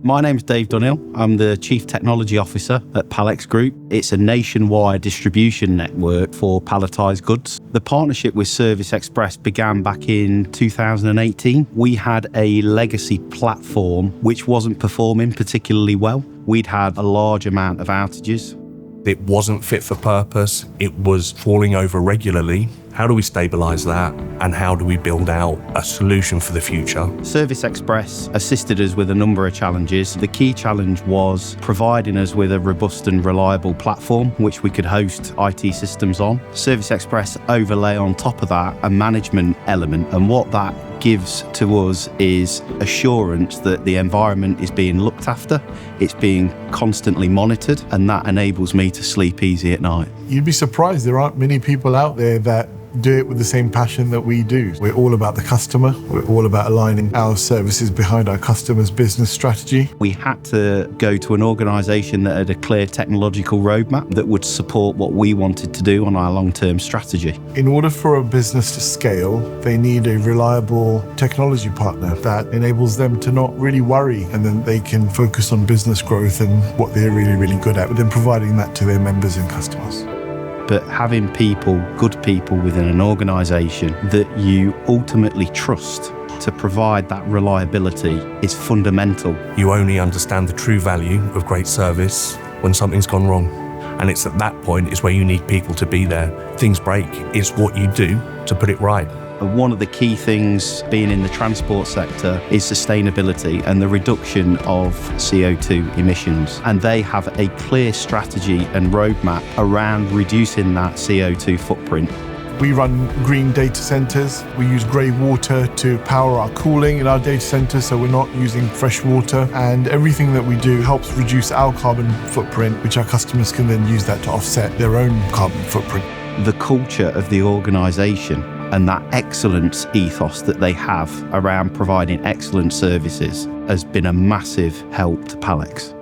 My name's Dave Dunhill. I'm the Chief Technology Officer at Pall-Ex Group. It's a nationwide distribution network for palletised goods. The partnership with Service Express began back in 2018. We had a legacy platform which wasn't performing particularly well. We'd had a large amount of outages. It wasn't fit for purpose. It was falling over regularly. How do we stabilise that? And how do we build out a solution for the future? Service Express assisted us with a number of challenges. The key challenge was providing us with a robust and reliable platform which we could host IT systems on. Service Express overlay on top of that a management element, and what that gives to us is assurance that the environment is being looked after, it's being constantly monitored, and that enables me to sleep easy at night. You'd be surprised there aren't many people out there that do it with the same passion that we do. We're all about the customer. We're all about aligning our services behind our customers' business strategy. We had to go to an organisation that had a clear technological roadmap that would support what we wanted to do on our long-term strategy. In order for a business to scale, they need a reliable technology partner that enables them to not really worry, and then they can focus on business growth and what they're really, really good at, but then providing that to their members and customers. But having people, good people within an organisation that you ultimately trust to provide that reliability is fundamental. You only understand the true value of great service when something's gone wrong. And it's at that point is where you need people to be there. Things break, it's what you do to put it right. One of the key things being in the transport sector is sustainability and the reduction of CO2 emissions. And they have a clear strategy and roadmap around reducing that CO2 footprint. We run green data centres. We use grey water to power our cooling in our data centres, so we're not using fresh water. And everything that we do helps reduce our carbon footprint, which our customers can then use that to offset their own carbon footprint. The culture of the organisation and that excellence ethos that they have around providing excellent services has been a massive help to Pall-Ex.